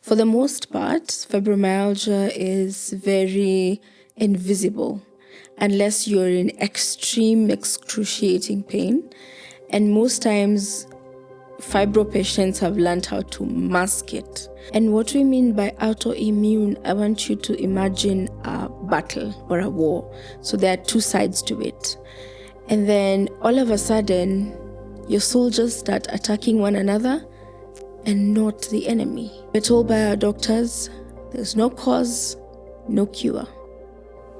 For the most part, fibromyalgia is very invisible unless you're in extreme, excruciating pain. And most times, fibro patients have learned how to mask it. And what we mean by autoimmune, I want you to imagine a battle or a war. So there are two sides to it. And then all of a sudden, your soldiers start attacking one another and not the enemy. We're told by our doctors, there's no cause, no cure.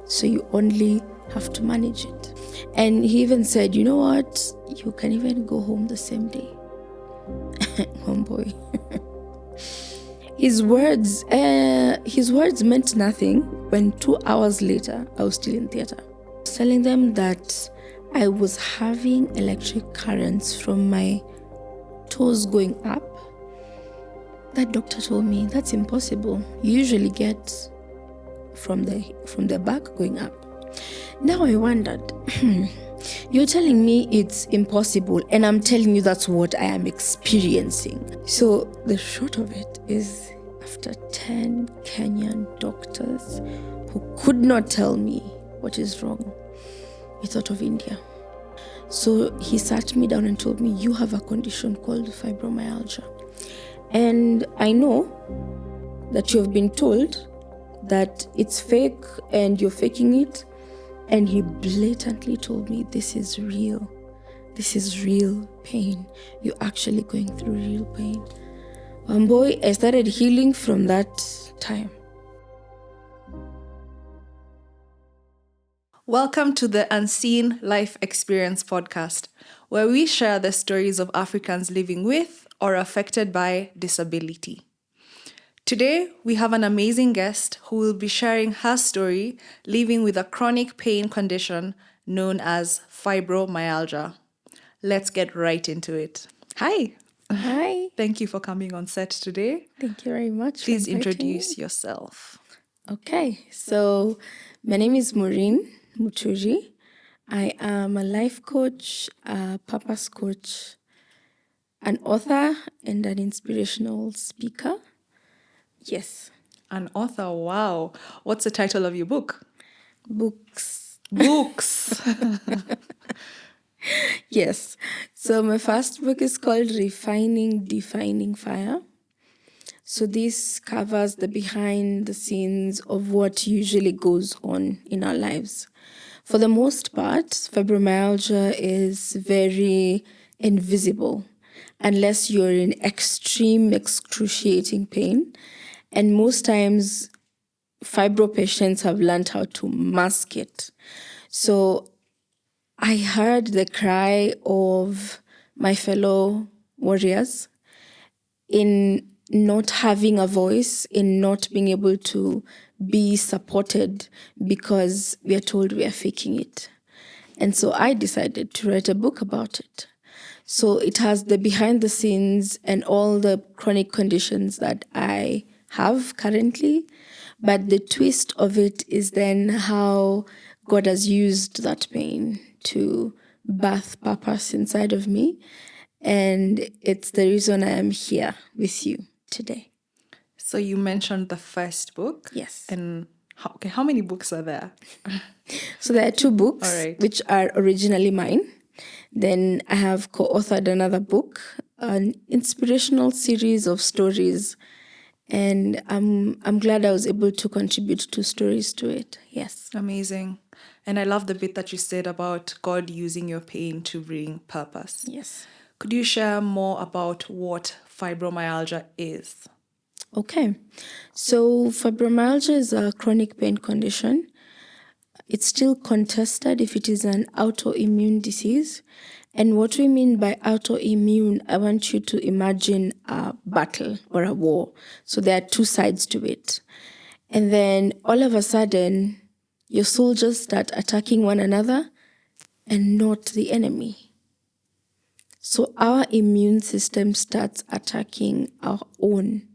So you only have to manage it. And he even said, you know what? You can even go home the same day. Oh boy. His words meant nothing when 2 hours later, I was still in theater. I was telling them that I was having electric currents from my toes going up. That doctor told me, that's impossible. You usually get from the back going up. Now I wondered, you're telling me it's impossible, and I'm telling you that's what I am experiencing. So the short of it is, after 10 Kenyan doctors who could not tell me what is wrong, we thought of India. So he sat me down and told me, you have a condition called fibromyalgia. And I know that you have been told that it's fake and you're faking it. And he blatantly told me, this is real. This is real pain. You're actually going through real pain. And boy, I started healing from that time. Welcome to the Unseen Life Experience podcast, where we share the stories of Africans living with or affected by disability. Today, we have an amazing guest who will be sharing her story living with a chronic pain condition known as fibromyalgia. Let's get right into it. Hi. Hi. Thank you for coming on set today. Thank you very much. Please introduce yourself. Okay, so my name is Maureen Muturi. I am a life coach, a purpose coach, an author, and an inspirational speaker. Yes. An author, wow. What's the title of your book? Books. Yes. So my first book is called Defining Fire. So this covers the behind the scenes of what usually goes on in our lives. For the most part, fibromyalgia is very invisible unless you're in extreme, excruciating pain. And most times, fibro patients have learned how to mask it. So I heard the cry of my fellow warriors in not having a voice, in not being able to be supported because we are told we are faking it. And so I decided to write a book about it. So it has the behind the scenes and all the chronic conditions that I have currently, but the twist of it is then how God has used that pain to birth purpose inside of me, and it's the reason I am here with you today. So you mentioned the first book. Yes. And how many books are there? So there are 2 books, All right, which are originally mine. Then I have co-authored another book, an inspirational series of stories. And I'm glad I was able to contribute 2 stories to it. Yes. Amazing. And I love the bit that you said about God using your pain to bring purpose. Yes. Could you share more about what fibromyalgia is? Okay. So fibromyalgia is a chronic pain condition. It's still contested if it is an autoimmune disease. And what we mean by autoimmune, I want you to imagine a battle or a war. So there are 2 sides to it. And then all of a sudden, your soldiers start attacking one another and not the enemy. So our immune system starts attacking our own.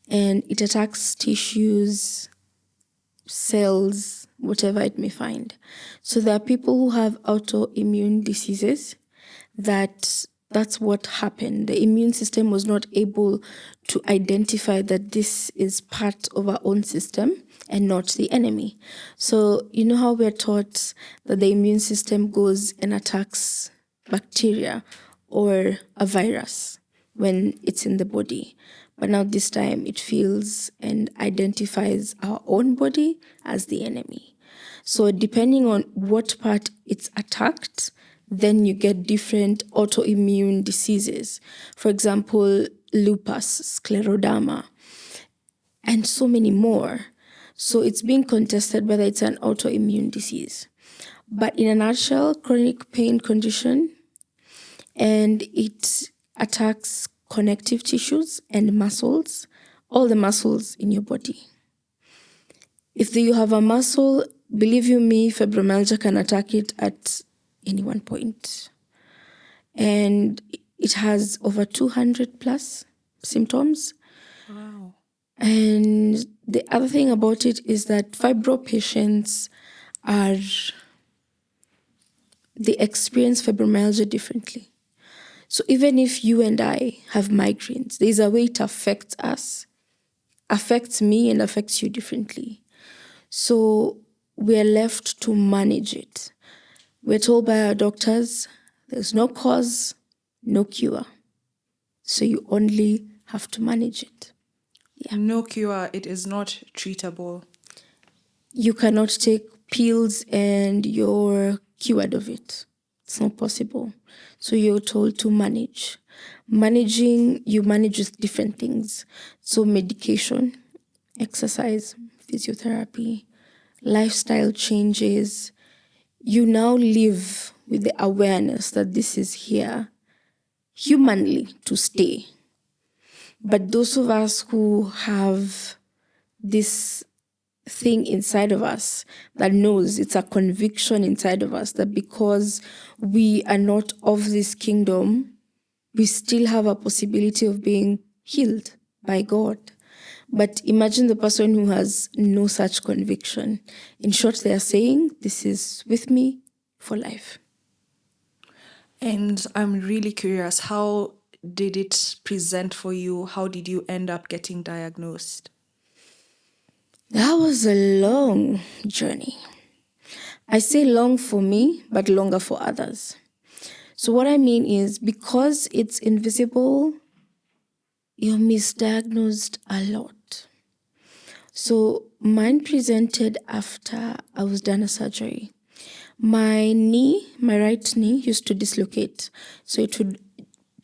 And it attacks tissues, cells, whatever it may find. So there are people who have autoimmune diseases that That's what happened. The immune system was not able to identify that this is part of our own system and not the enemy. So, you know how we're taught that the immune system goes and attacks bacteria or a virus when it's in the body. But now this time it feels and identifies our own body as the enemy. So depending on what part it's attacked, then you get different autoimmune diseases. For example, lupus, scleroderma, and so many more. So it's being contested whether it's an autoimmune disease. But in a nutshell, chronic pain condition, and it attacks connective tissues and muscles, all the muscles in your body. If you have a muscle, believe you me, fibromyalgia can attack it at any one point. And it has over 200 plus symptoms. Wow. And the other thing about it is that fibro patients they experience fibromyalgia differently. So even if you and I have migraines, there's a way it affects us, affects me and affects you differently. So we're left to manage it. We're told by our doctors, there's no cause, no cure. So you only have to manage it. Yeah. No cure, it is not treatable. You cannot take pills and you're cured of it. It's not possible. So you're told to manage. You manage with different things. So medication, exercise, physiotherapy, lifestyle changes. You now live with the awareness that this is here humanly to stay. But those of us who have this thing inside of us that knows, it's a conviction inside of us that because we are not of this kingdom, we still have a possibility of being healed by God. But imagine the person who has no such conviction. In short, they are saying, this is with me for life. And I'm really curious, how did it present for you? How did you end up getting diagnosed? That was a long journey. I say long for me, but longer for others. So what I mean is, because it's invisible, you're misdiagnosed a lot. So mine presented after I was done a surgery. My right knee used to dislocate. So it would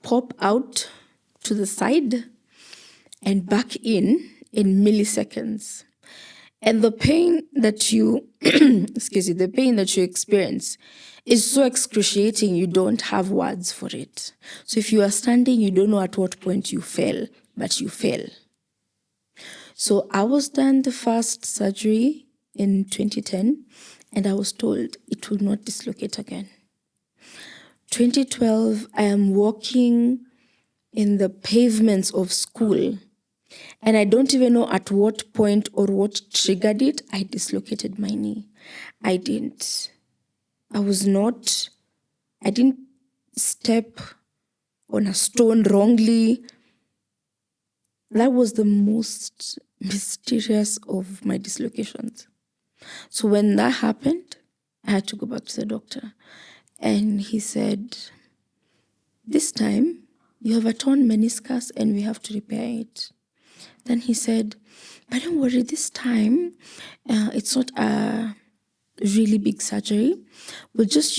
pop out to the side and back in milliseconds. And the pain that you, the pain that you experience is so excruciating, you don't have words for it. So if you are standing, you don't know at what point you fell, but you fell. So I was done the first surgery in 2010, and I was told it would not dislocate again. 2012, I am walking in the pavements of school, and I don't even know at what point or what triggered it. I dislocated my knee. I didn't step on a stone wrongly. That was the most mysterious of my dislocations. So when that happened, I had to go back to the doctor. And he said, this time you have a torn meniscus and we have to repair it. Then he said, but don't worry, this time it's not a really big surgery. We'll just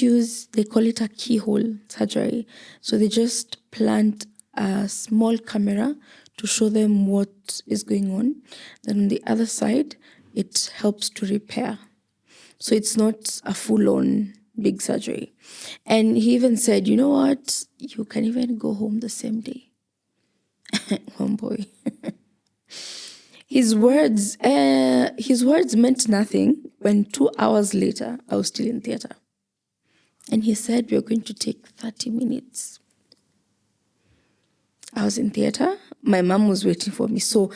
they call it a keyhole surgery. So they just plant a small camera to show them what is going on. Then on the other side, it helps to repair. So it's not a full-on big surgery. And he even said, you know what? You can even go home the same day. Oh boy. His words meant nothing when 2 hours later, I was still in theater. And he said, we're going to take 30 minutes. I was in theater. My mom was waiting for me. So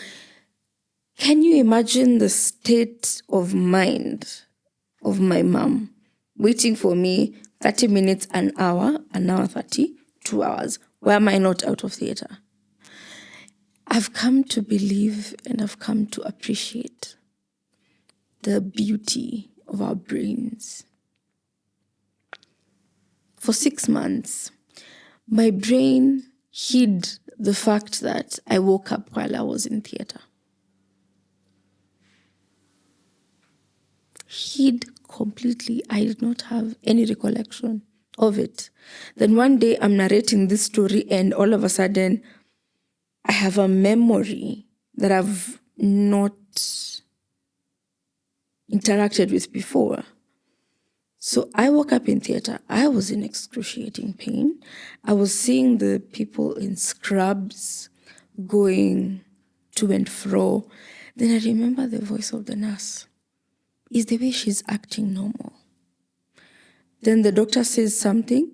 can you imagine the state of mind of my mom waiting for me 30 minutes, an hour 30 2 hours. Why am I not out of theatre? I've come to believe and I've come to appreciate the beauty of our brains. For 6 months, my brain hid the fact that I woke up while I was in theatre. Hid completely. I did not have any recollection of it. Then one day I'm narrating this story and all of a sudden I have a memory that I've not interacted with before. So I woke up in theatre. I was in excruciating pain. I was seeing the people in scrubs going to and fro. Then I remember the voice of the nurse. Is the way she's acting normal? Then the doctor says something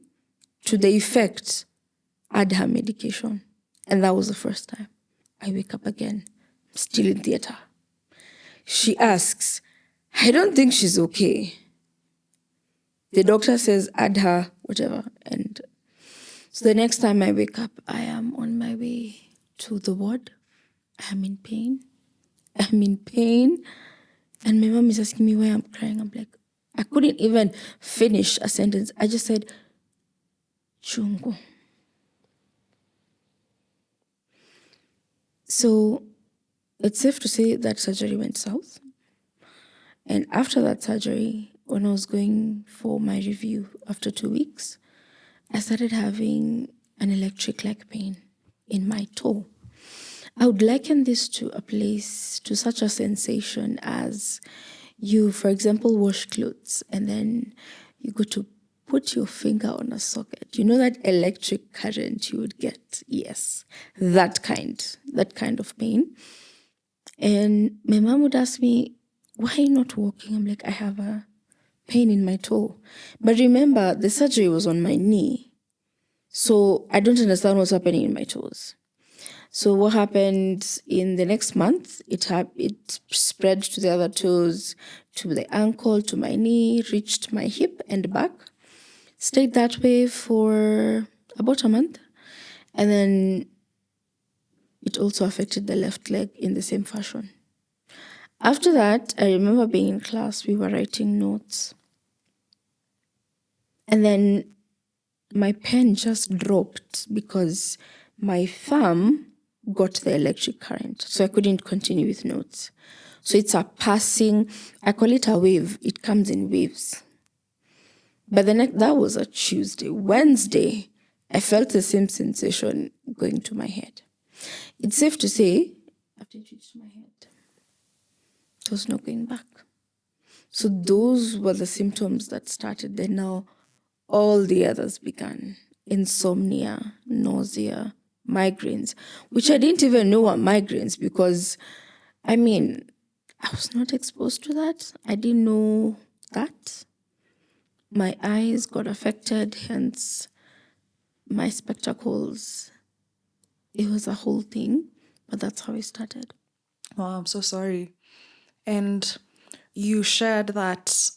to the effect, add her medication. And that was the first time. I wake up again, still in theatre. She asks, I don't think she's okay. The doctor says, add her, whatever. And so the next time I wake up, I am on my way to the ward. I am in pain. I'm in pain. And my mom is asking me why I'm crying. I'm like, I couldn't even finish a sentence. I just said, chungu. So it's safe to say that surgery went south. And after that surgery, when I was going for my review after 2 weeks, I started having an electric leg pain in my toe. I would liken this to such a sensation as you, for example, wash clothes and then you go to put your finger on a socket. You know that electric current you would get? Yes, that kind of pain. And my mom would ask me, why are you not walking? I'm like, I have a pain in my toe. But remember, the surgery was on my knee. So I don't understand what's happening in my toes. So what happened in the next month, it spread to the other toes, to the ankle, to my knee, reached my hip and back. Stayed that way for about a month. And then it also affected the left leg in the same fashion. After that, I remember being in class, we were writing notes. And then my pen just dropped because my thumb got the electric current. So I couldn't continue with notes. So it's a passing, I call it a wave. It comes in waves. But that was a Tuesday. Wednesday, I felt the same sensation going to my head. It's safe to say, after it reached my head, there was no going back. So those were the symptoms that started. Then now all the others began. Insomnia, nausea, migraines, which I didn't even know were migraines because, I was not exposed to that. I didn't know that. My eyes got affected, hence my spectacles. It was a whole thing, but that's how it started. Wow, I'm so sorry. And you shared that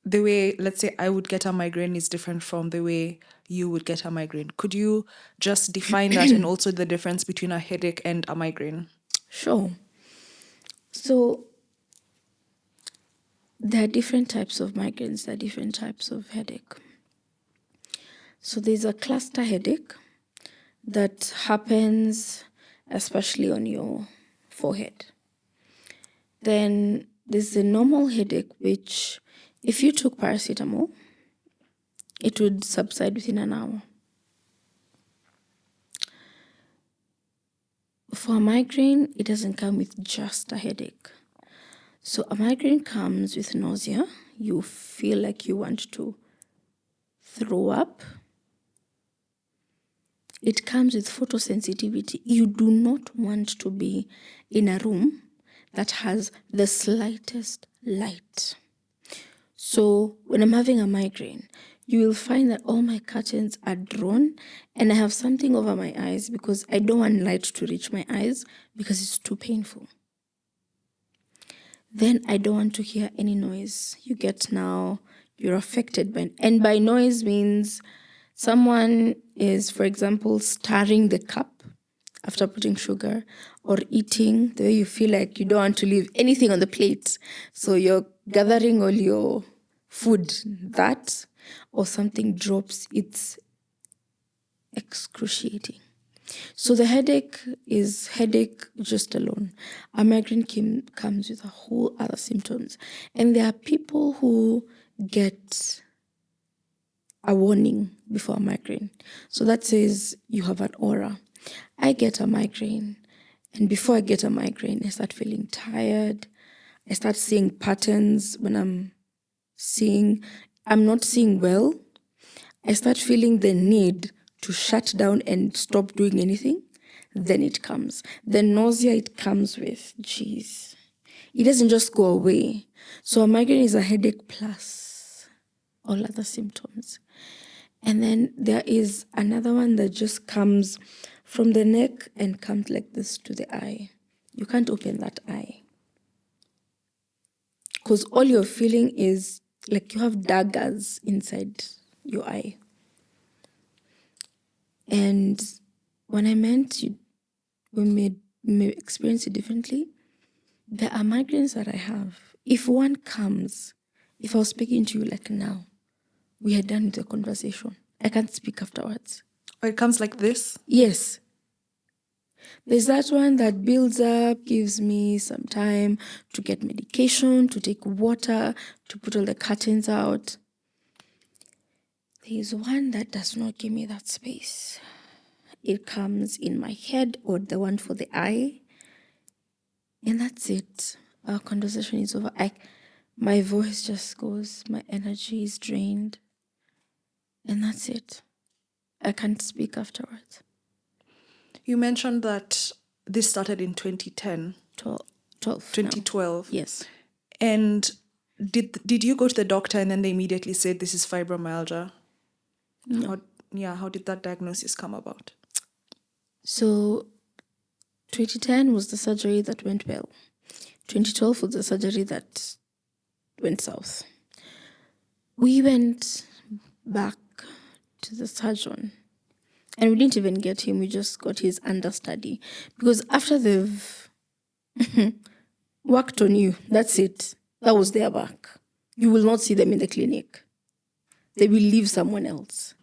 the way, let's say, I would get a migraine is different from the way you would get a migraine. Could you just define that and also the difference between a headache and a migraine? Sure. So there are different types of migraines, there are different types of headache. So there's a cluster headache that happens especially on your forehead. Then there's the normal headache, which if you took paracetamol, it would subside within an hour. For a migraine, it doesn't come with just a headache. So a migraine comes with nausea. You feel like you want to throw up. It comes with photosensitivity. You do not want to be in a room that has the slightest light. So when I'm having a migraine, you will find that all my curtains are drawn and I have something over my eyes because I don't want light to reach my eyes because it's too painful. Then I don't want to hear any noise. You're affected by noise means Someone is, for example, stirring the cup after putting sugar, or eating the way you feel like you don't want to leave anything on the plate. So you're gathering all your food, that, or something drops, it's excruciating. So the headache is headache just alone. A migraine comes with a whole other symptoms. And there are people who get a warning before a migraine. So that says you have an aura. I get a migraine, and before I get a migraine, I start feeling tired. I start seeing patterns when I'm not seeing well. I start feeling the need to shut down and stop doing anything. Then it comes. The nausea it comes with, geez. It doesn't just go away. So a migraine is a headache plus all other symptoms. And then there is another one that just comes from the neck and comes like this to the eye. You can't open that eye. Because all you're feeling is like you have daggers inside your eye. And when I meant we may experience it differently, there are migraines that I have. If one comes, if I was speaking to you like now, we had done the conversation. I can't speak afterwards. Or it comes like this? Yes. There's that one that builds up, gives me some time to get medication, to take water, to put all the curtains out. There's one that does not give me that space. It comes in my head, or the one for the eye. And that's it. Our conversation is over. My voice just goes, my energy is drained. And that's it. I can't speak afterwards. You mentioned that this started in 2010. 2012. Now. Yes. And did you go to the doctor and then they immediately said this is fibromyalgia? No. How did that diagnosis come about? So 2010 was the surgery that went well. 2012 was the surgery that went south. We went back to the surgeon, and we didn't even get him. We just got his understudy, because after they've worked on you, that's it. That was their work. You will not see them in the clinic. They will leave someone else.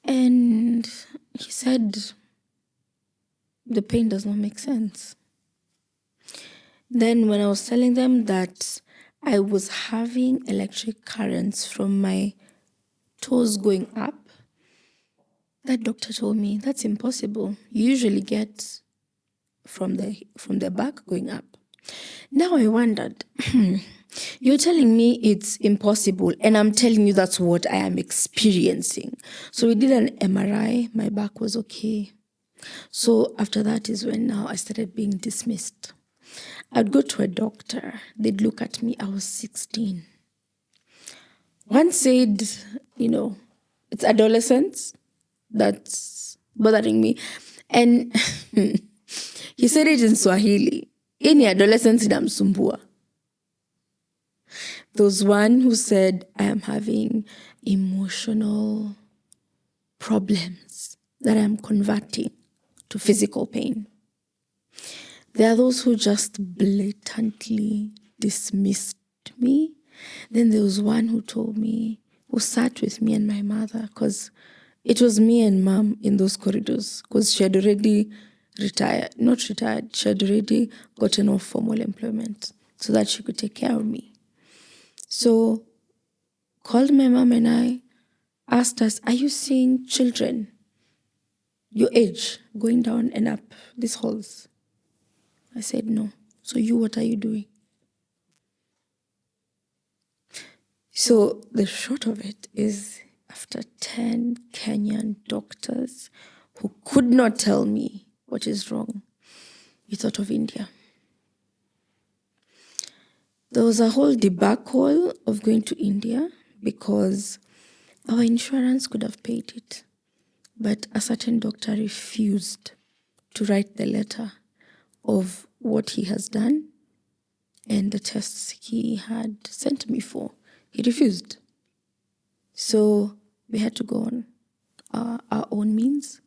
And he said, the pain does not make sense. Then when I was telling them that I was having electric currents from my toes going up, that doctor told me, that's impossible. You usually get from the back going up. Now I wondered, you're telling me it's impossible, and I'm telling you that's what I am experiencing. So we did an MRI. My back was okay. So after that is when now I started being dismissed. I'd go to a doctor. They'd look at me. I was 16. One said, it's adolescence that's bothering me. And he said it in Swahili. Any adolescence inamsumbua. There was one who said, I am having emotional problems that I'm converting to physical pain. There are those who just blatantly dismissed me. Then there was one who sat with me and my mother, because it was me and mom in those corridors, because she had already she had already gotten off formal employment so that she could take care of me. So called my mom and I, asked us, are you seeing children your age going down and up these halls? I said, no. So what are you doing? So the short of it is, after 10 Kenyan doctors who could not tell me what is wrong, we thought of India. There was a whole debacle of going to India because our insurance could have paid it, but a certain doctor refused to write the letter of what he has done and the tests he had sent me for. He refused. So We had to go on our own means.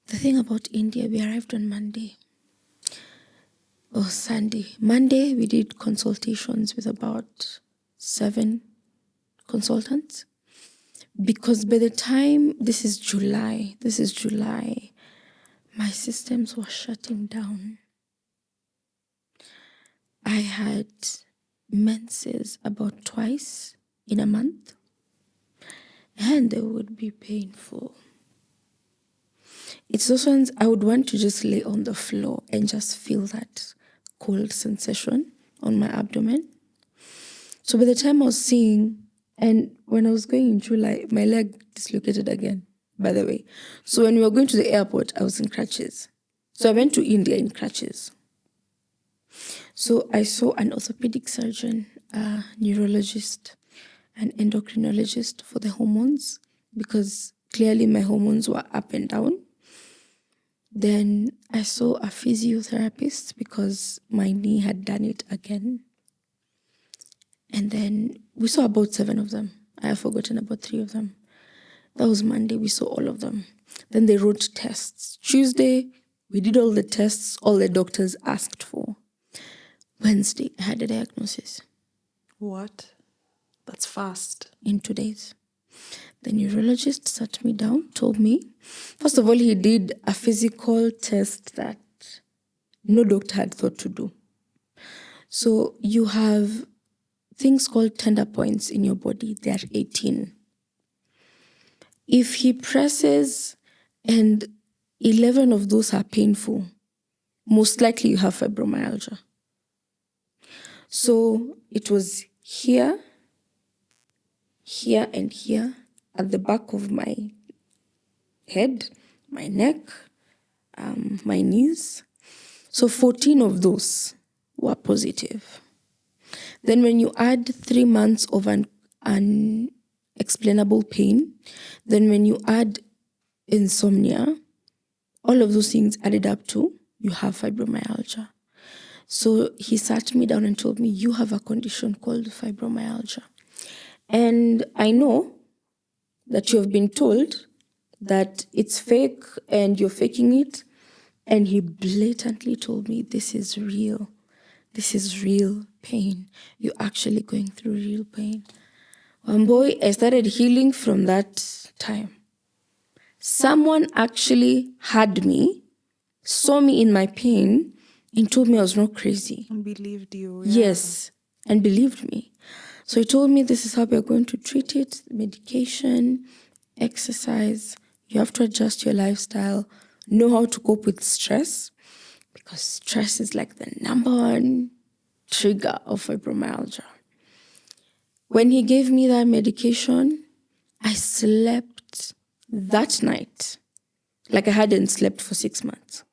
The thing about India, we arrived on Monday. Or Sunday. Monday, we did consultations with about 7 consultants. Because by the time, this is July, my systems were shutting down. I had menses about twice in a month, and they would be painful. It's those ones I would want to just lay on the floor and just feel that cold sensation on my abdomen. So by the time I was seeing, and when I was going in July, my leg dislocated again, by the way. So when we were going to the airport, I was in crutches. So I went to India in crutches. So I saw an orthopedic surgeon, a neurologist, an endocrinologist for the hormones, because clearly my hormones were up and down. Then I saw a physiotherapist because my knee had done it again. And then we saw about 7 of them. I have forgotten about 3 of them. That was Monday, we saw all of them. Then they wrote tests. Tuesday, we did all the tests all the doctors asked for. Wednesday, I had a diagnosis. What? That's fast. In 2 days. The neurologist sat me down, told me, first of all, he did a physical test that no doctor had thought to do. So you have things called tender points in your body. They are 18. If he presses and 11 of those are painful, most likely you have fibromyalgia. So it was here, here, and here, at the back of my head, my neck, my knees. So 14 of those were positive. Then when you add 3 months of an unexplainable pain, then when you add insomnia, all of those things added up to you have fibromyalgia. So he sat me down and told me, you have a condition called fibromyalgia. And I know that you have been told that it's fake and you're faking it. And he blatantly told me, this is real. This is real pain. You're actually going through real pain. One boy, I started healing from that time. Someone actually had me, saw me in my pain, and told me I was not crazy. And believed you. Yes, and believed me. So he told me this is how we're going to treat it, medication, exercise. You have to adjust your lifestyle, know how to cope with stress, because stress is like the number 1 trigger of fibromyalgia. When he gave me that medication, I slept that night like I hadn't slept for 6 months.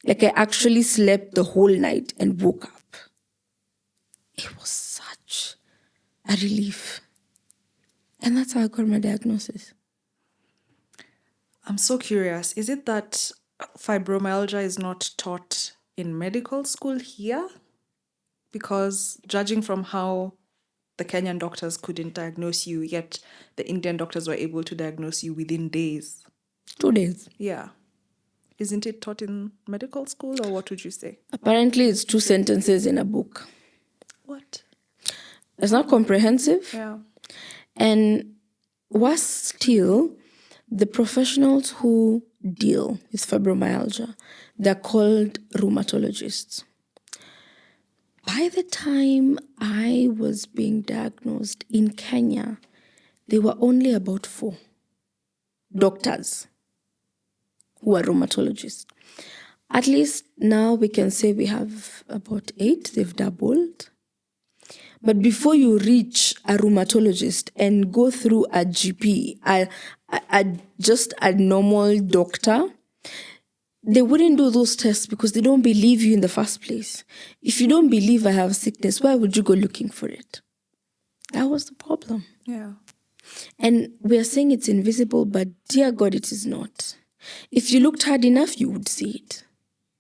Like I actually slept the whole night and woke up. It was such a relief. And that's how I got my diagnosis. I'm so curious. Is it that fibromyalgia is not taught in medical school here? Because judging from how the Kenyan doctors couldn't diagnose you, yet the Indian doctors were able to diagnose you within days. 2 days. Yeah. Isn't it taught in medical school, or what would you say? Apparently, it's 2 sentences in a book. What? It's not comprehensive. Yeah. And worse still, the professionals who deal with fibromyalgia, they're called rheumatologists. By the time I was being diagnosed in Kenya, there were only about 4 doctors who are rheumatologists. At least now we can say we have about 8, they've doubled. But before you reach a rheumatologist and go through a GP, just a normal doctor, they wouldn't do those tests because they don't believe you in the first place. If you don't believe I have sickness, why would you go looking for it? That was the problem. Yeah. And we are saying it's invisible, but dear God, it is not. If you looked hard enough, you would see it.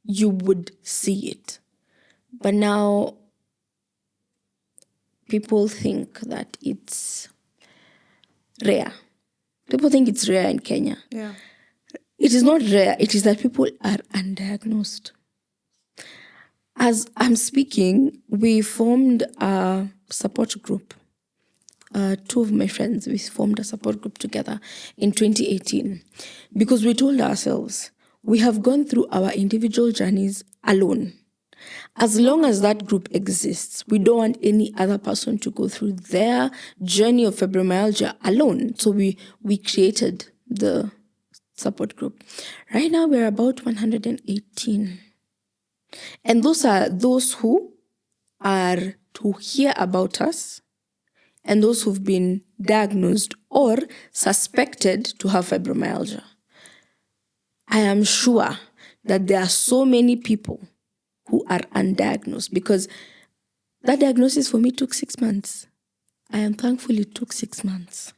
You would see it. But now, people think that it's rare. People think it's rare in Kenya. Yeah. It is not rare. It is that people are undiagnosed. As I'm speaking, we formed a support group. Two of my friends, we formed a support group together in 2018 because we told ourselves we have gone through our individual journeys alone. As long as that group exists, we don't want any other person to go through their journey of fibromyalgia alone. So we created the support group. Right now, we're about 118. And those are those who are to hear about us and those who've been diagnosed or suspected to have fibromyalgia. I am sure that there are so many people who are undiagnosed because that diagnosis for me took 6 months. I am thankful it took 6 months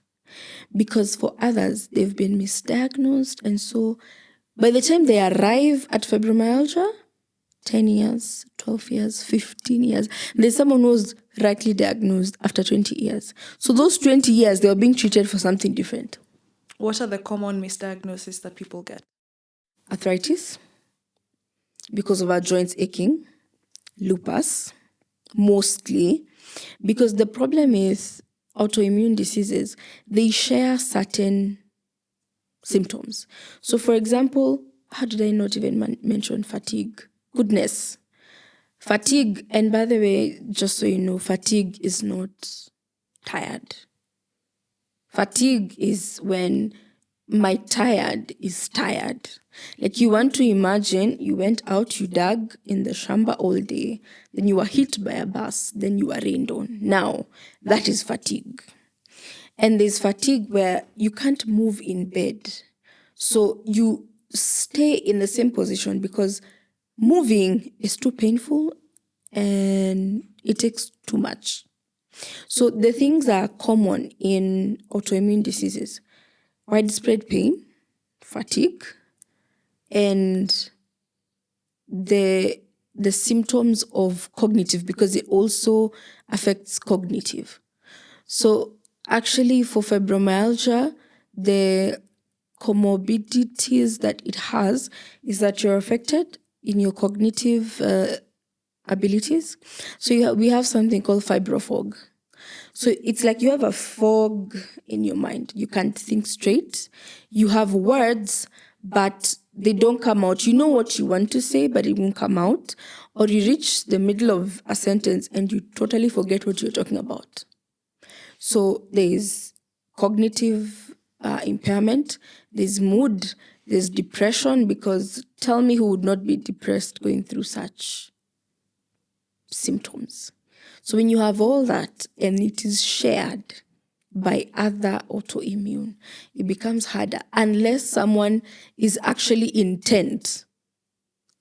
because for others, they've been misdiagnosed. And so by the time they arrive at fibromyalgia, 10 years, 12 years, 15 years, there's someone who was rightly diagnosed after 20 years. So those 20 years, they were being treated for something different. What are the common misdiagnoses that people get? Arthritis, because of our joints aching, lupus, mostly, because the problem is autoimmune diseases, they share certain symptoms. So for example, how did I not even mention fatigue? Goodness. Fatigue, and by the way, just so you know, fatigue is not tired. Fatigue is when my tired is tired. Like you want to imagine you went out, you dug in the shamba all day, then you were hit by a bus, then you were rained on. Now, that is fatigue. And there's fatigue where you can't move in bed. So you stay in the same position because moving is too painful and it takes too much. So the things that are common in autoimmune diseases: widespread pain, fatigue, and the symptoms of cognitive, because it also affects cognitive. So actually for fibromyalgia, the comorbidities that it has is that you're affected in your cognitive abilities. So we have something called fibrofog. So it's like you have a fog in your mind. You can't think straight. You have words, but they don't come out. You know what you want to say, but it won't come out. Or you reach the middle of a sentence and you totally forget what you're talking about. So there's cognitive impairment, there's mood, there's depression, because tell me who would not be depressed going through such symptoms. So when you have all that and it is shared by other autoimmune, it becomes harder unless someone is actually intent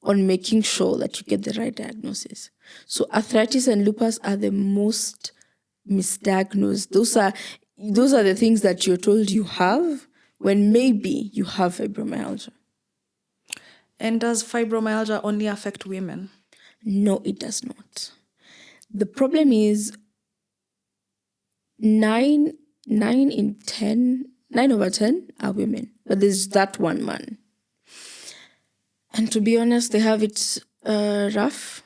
on making sure that you get the right diagnosis. So arthritis and lupus are the most misdiagnosed. Those are the things that you're told you have when maybe you have fibromyalgia. And does fibromyalgia only affect women? No, it does not. The problem is 9 over 10 are women, but there's that one man. And to be honest, they have it rough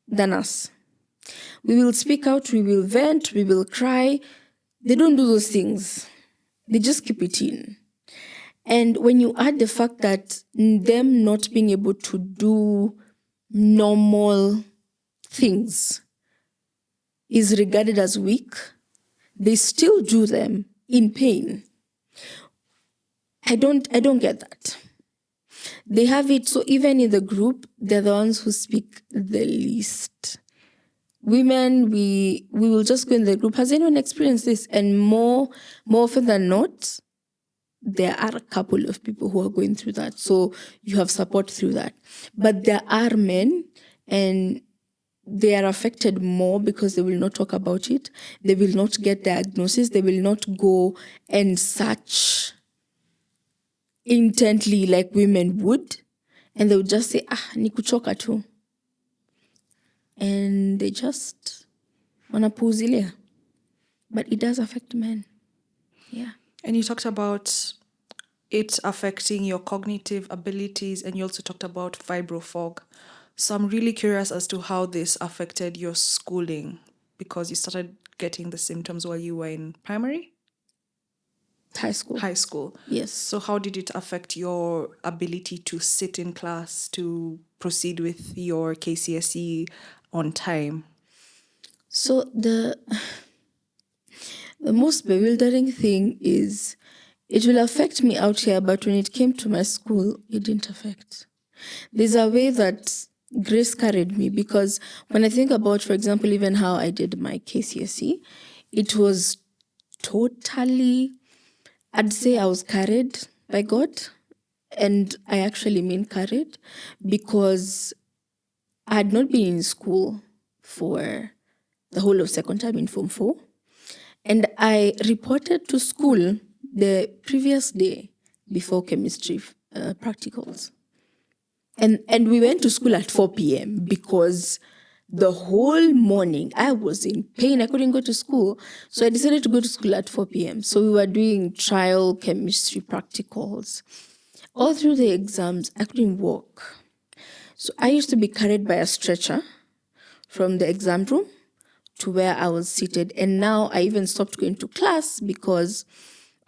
than us. We will speak out, we will vent, we will cry. They don't do those things. They just keep it in. And when you add the fact that them not being able to do normal things is regarded as weak, they still do them in pain. I don't get that. They have it, so even in the group, they're the ones who speak the least. Women, we will just go in the group, has anyone experienced this? And more often than not, there are a couple of people who are going through that. So you have support through that. But there are men, and they are affected more because they will not talk about it. They will not get diagnosis. They will not go and search intently like women would. And they would just say, ni kuchoka tu. And they just wanapuuzilia. But it does affect men. Yeah. And you talked about it affecting your cognitive abilities, and you also talked about fibrofog. So I'm really curious as to how this affected your schooling, because you started getting the symptoms while you were in primary, High school. high school. Yes. So how did it affect your ability to sit in class, to proceed with your KCSE on time? So the most bewildering thing is it will affect me out here, but when it came to my school, it didn't affect. There's a way that grace carried me, because when I think about, for example, even how I did my KCSE, it was totally, I'd say I was carried by God. And I actually mean carried, because I had not been in school for the whole of second term in Form 4. And I reported to school the previous day before chemistry practicals. And we went to school at 4 p.m. because the whole morning I was in pain. I couldn't go to school. So I decided to go to school at 4 p.m. So we were doing trial chemistry practicals. All through the exams, I couldn't walk. So I used to be carried by a stretcher from the exam room to where I was seated. And now I even stopped going to class because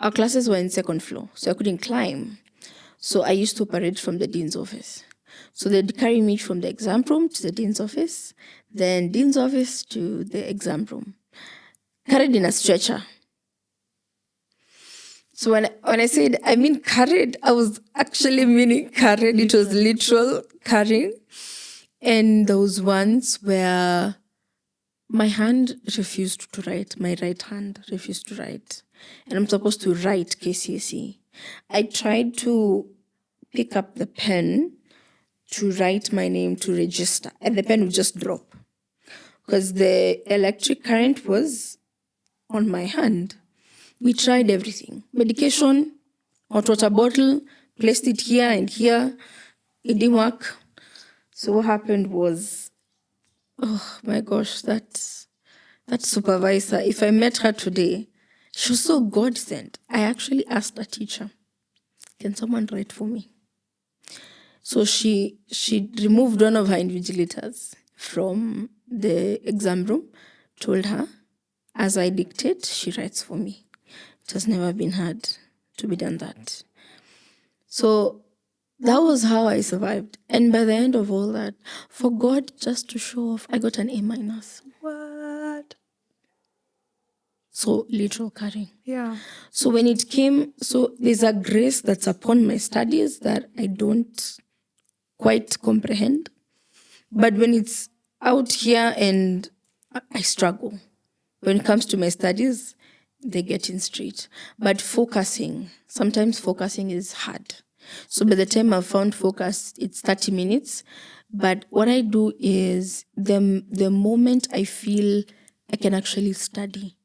our classes were in second floor, so I couldn't climb. So I used to operate from the dean's office. So they'd carry me from the exam room to the dean's office, then dean's office to the exam room, carried in a stretcher. So when I said I mean carried, I was actually meaning carried. It was literal carrying. And those ones where my hand refused to write, my right hand refused to write. And I'm supposed to write KCSE. I tried to pick up the pen to write my name to register, and the pen would just drop because the electric current was on my hand. We tried everything. Medication, hot water bottle, placed it here and here. It didn't work. So what happened was, oh my gosh, that supervisor, if I met her today, she was so God sent. I actually asked a teacher, can someone write for me? So she removed one of her invigilators from the exam room, told her, as I dictate, she writes for me. It has never been hard to be done that. So that was how I survived. And by the end of all that, for God just to show off, I got an A minus. What? So literal carrying. Yeah. So when it came, so there's a grace that's upon my studies that I don't quite comprehend. But when it's out here and I struggle. When it comes to my studies, they get in straight. But sometimes focusing is hard. So by the time I've found focus, it's 30 minutes. But what I do is the moment I feel I can actually study,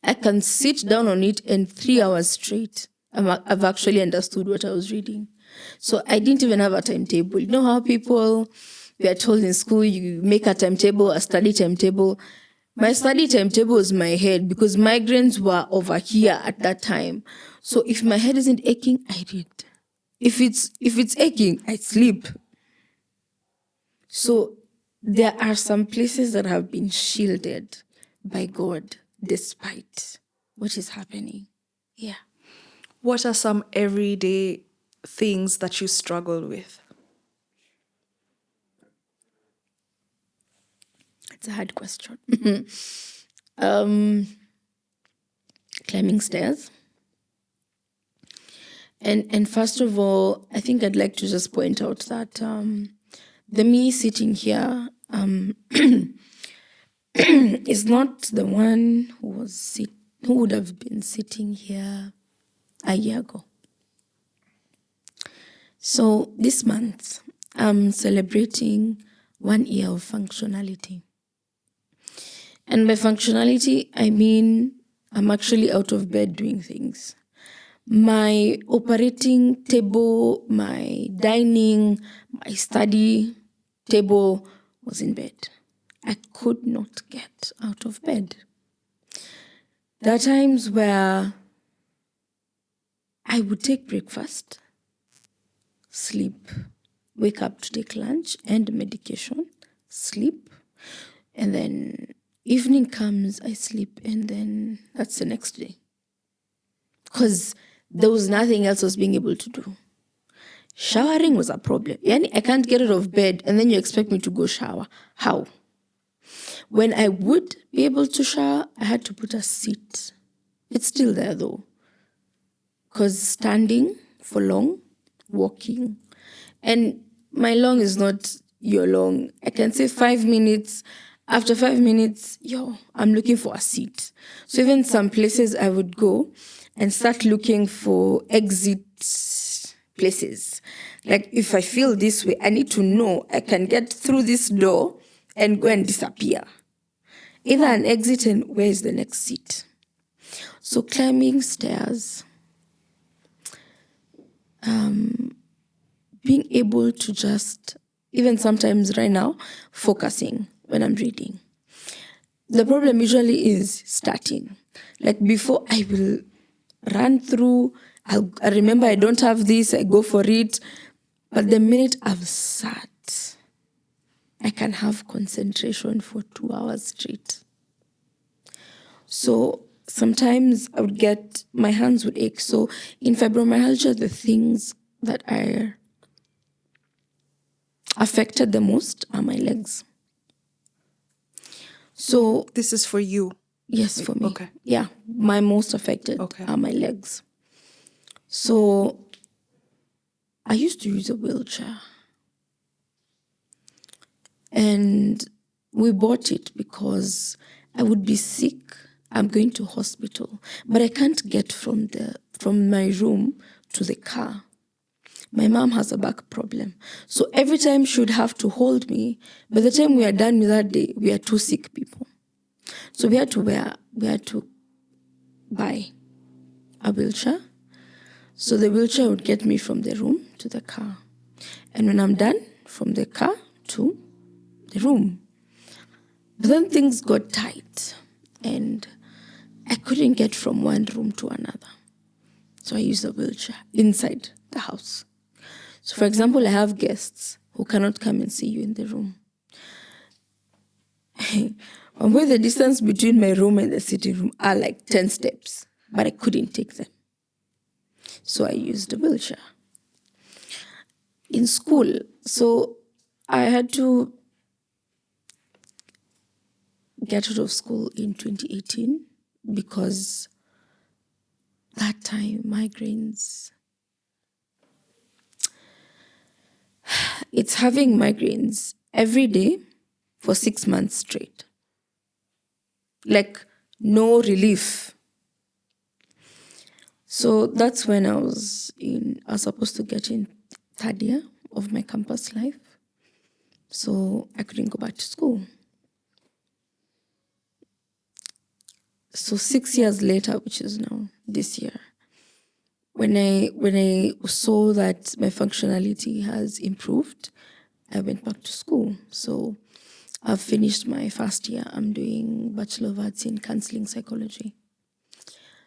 I can sit down on it and 3 hours straight, I've actually understood what I was reading. So I didn't even have a timetable. You know how people, we are told in school, you make a timetable, a study timetable. My study timetable was my head because migraines were over here at that time. So if my head isn't aching, I read. If it's aching, I sleep. So there are some places that have been shielded by God despite what is happening. Yeah. What are some everyday things that you struggle with? It's a hard question. Climbing stairs. And first of all, I think I'd like to just point out that the me sitting here is not the one who would have been sitting here a year ago. So this month, I'm celebrating 1 year of functionality. And by functionality, I mean I'm actually out of bed doing things. My operating table, my dining, my study table was in bed. I could not get out of bed. There are times where I would take breakfast, sleep, wake up to take lunch and medication, sleep, and then evening comes, I sleep, and then that's the next day. Because there was nothing else I was being able to do. Showering was a problem. Yani, I can't get out of bed and then you expect me to go shower. How? When I would be able to shower, I had to put a seat. It's still there though. Because standing for long, walking. And my long is not your long. I can say 5 minutes. After 5 minutes, I'm looking for a seat. So even some places I would go and start looking for exit places. Like if I feel this way, I need to know I can get through this door and go and disappear. Either an exit and where is the next seat? So climbing stairs, being able to just, even sometimes right now, focusing when I'm reading. The problem usually is starting. Like before I will run through, I remember I don't have this, I go for it. But the minute I've sat, I can have concentration for 2 hours straight. So sometimes I would get, my hands would ache. So in fibromyalgia, the things that are affected the most are my legs. So This is for you. yes, for me. Okay. Yeah, my most affected are my legs. So I used to use a wheelchair. And we bought it because I would be sick. I'm going to hospital, but I can't get from my room to the car. My mom has a back problem. So every time she would have to hold me. By the time we are done with that day, we are two sick people. So we had to buy a wheelchair. So the wheelchair would get me from the room to the car. And when I'm done, from the car to the room. But then things got tight and I couldn't get from one room to another. So I used a wheelchair inside the house. So for example, I have guests who cannot come and see you in the room. And where the distance between my room and the sitting room are like 10 steps, but I couldn't take them. So I used a wheelchair. In school, so I had to get out of school in 2018 because that time migraines, it's having migraines every day for 6 months straight. Like no relief. So that's when I was supposed to get in third year of my campus life. So I couldn't go back to school. So 6 years later, which is now this year, when I saw that my functionality has improved, I went back to school. So I've finished my first year. I'm doing Bachelor of Arts in Counseling Psychology.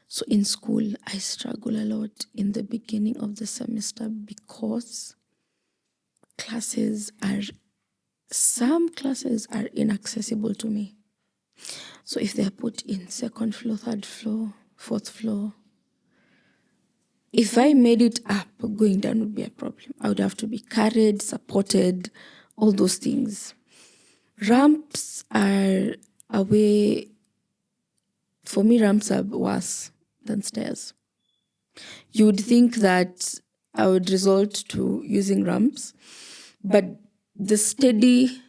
So in school, I struggle a lot in the beginning of the semester because some classes are inaccessible to me. So if they're put in second floor, third floor, fourth floor, if I made it up, going down would be a problem. I would have to be carried, supported, all those things. Ramps are a way, for me, ramps are worse than stairs. You would think that I would resort to using ramps, but the steady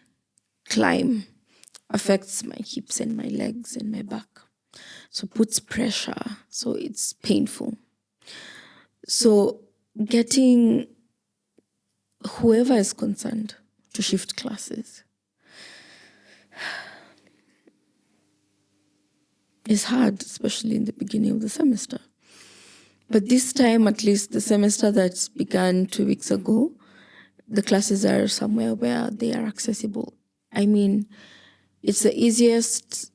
climb affects my hips and my legs and my back. So puts pressure, so it's painful. So getting whoever is concerned to shift classes is hard, especially in the beginning of the semester. But this time, at least the semester that began 2 weeks ago, the classes are somewhere where they are accessible. I mean, it's the easiest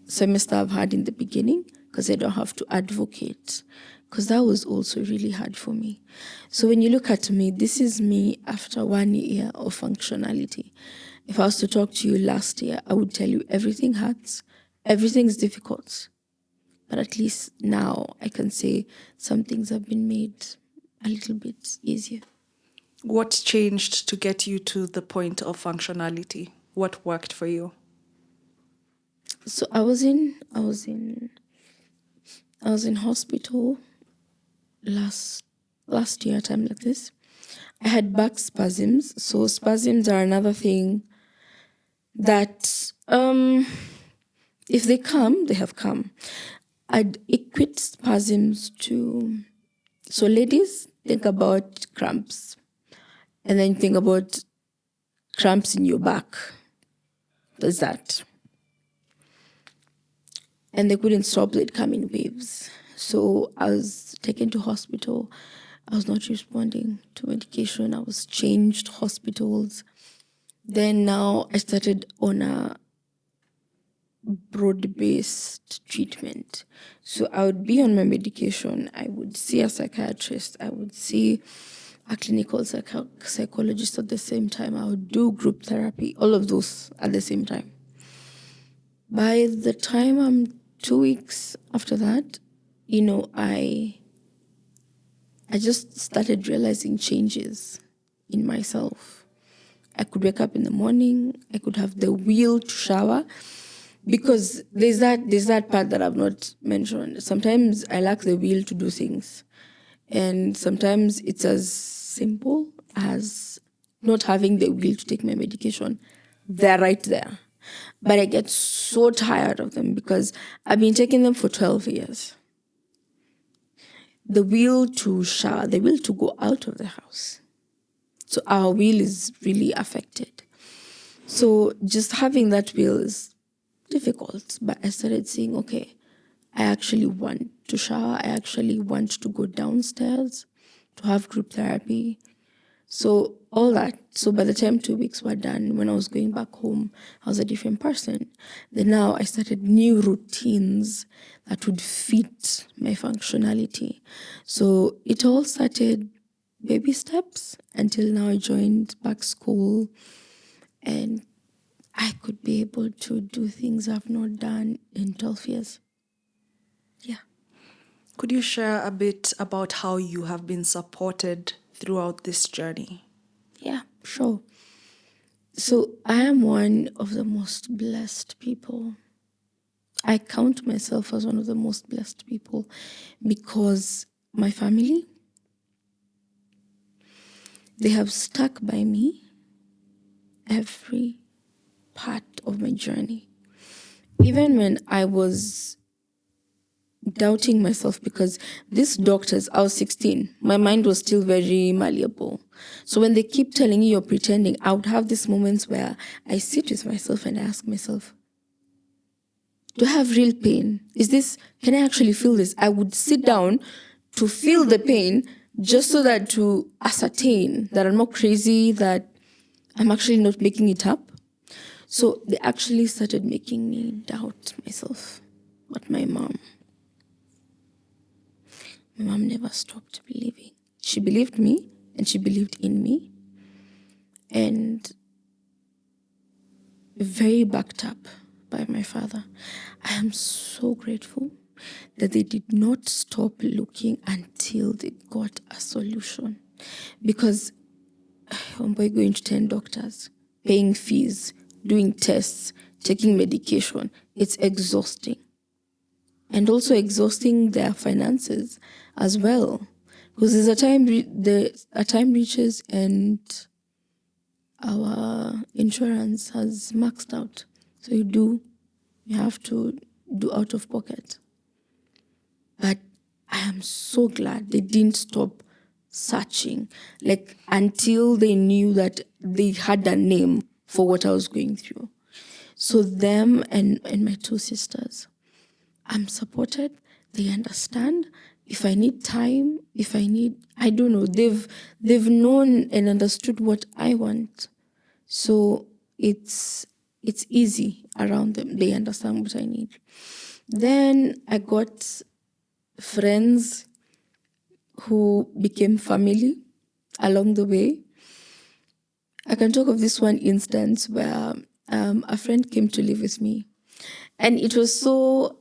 semester I've had in the beginning because I don't have to advocate, because that was also really hard for me. So when you look at me, this is me after 1 year of functionality. If I was to talk to you last year, I would tell you everything hurts, everything's difficult. But at least now I can say some things have been made a little bit easier. What changed to get you to the point of functionality? What worked for you? So I was in hospital last year, time like this. I had back spasms. So spasms are another thing that if they come, they have come. I'd equate spasms to, so ladies, think about cramps, and then think about cramps in your back. There's that. And they couldn't stop, they'd come in waves. So I was taken to hospital. I was not responding to medication. I was changed hospitals. Then now I started on a broad-based treatment. So I would be on my medication. I would see a psychiatrist. I would see a clinical psychologist at the same time. I would do group therapy, all of those at the same time. By the time I'm 2 weeks after that, I just started realizing changes in myself. I could wake up in the morning. I could have the will to shower, because there's that part that I've not mentioned. Sometimes I lack the will to do things, and sometimes it's as simple as not having the will to take my medication. They're right there. But I get so tired of them because I've been taking them for 12 years. The will to shower, the will to go out of the house. So our will is really affected. So just having that will is difficult. But I started saying, okay, I actually want to shower. I actually want to go downstairs to have group therapy. So all that. So by the time 2 weeks were done, when I was going back home, I was a different person. Then now I started new routines that would fit my functionality. So it all started baby steps until now I joined back school, and I could be able to do things I've not done in 12 years. Yeah. Could you share a bit about how you have been supported throughout this journey? Yeah, sure. So I am one of the most blessed people. I count myself as one of the most blessed people because my family, they have stuck by me every part of my journey. Even when I was doubting myself, because these doctors, I was 16, my mind was still very malleable. So when they keep telling you you're pretending, I would have these moments where I sit with myself and I ask myself, do I have real pain? Can I actually feel this? I would sit down to feel the pain just so that to ascertain that I'm not crazy, that I'm actually not making it up. So they actually started making me doubt myself. But my mom never stopped believing. She believed me and she believed in me. And very backed up by my father. I am so grateful that they did not stop looking until they got a solution. Because I'm going to 10 doctors, paying fees, doing tests, taking medication, it's exhausting. And also exhausting their finances as well. Because there's a time reaches and our insurance has maxed out. So you have to do out of pocket. But I am so glad they didn't stop searching, until they knew that they had a name for what I was going through. So them and my two sisters, I'm supported. They understand. If I need time, I don't know, they've known and understood what I want. So it's easy around them. They understand what I need. Then I got friends who became family along the way. I can talk of this one instance where a friend came to live with me, and it was so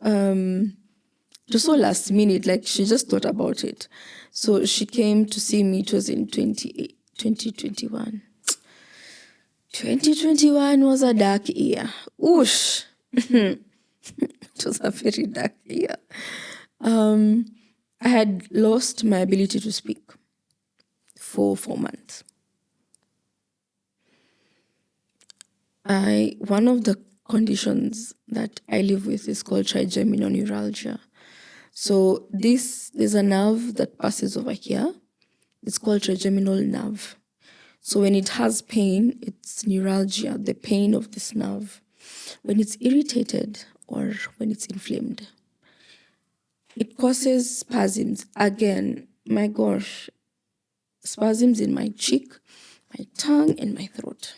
last minute. Like, she just thought about it, so she came to see me. It was in 2021. 2021 was a dark year. Oosh. It was a very dark year. I had lost my ability to speak for 4 months. One of the conditions that I live with is called trigeminal neuralgia. So there's a nerve that passes over here. It's called trigeminal nerve. So when it has pain, it's neuralgia, the pain of this nerve. When it's irritated or when it's inflamed, it causes spasms. Again, my gosh, spasms in my cheek, my tongue, and my throat.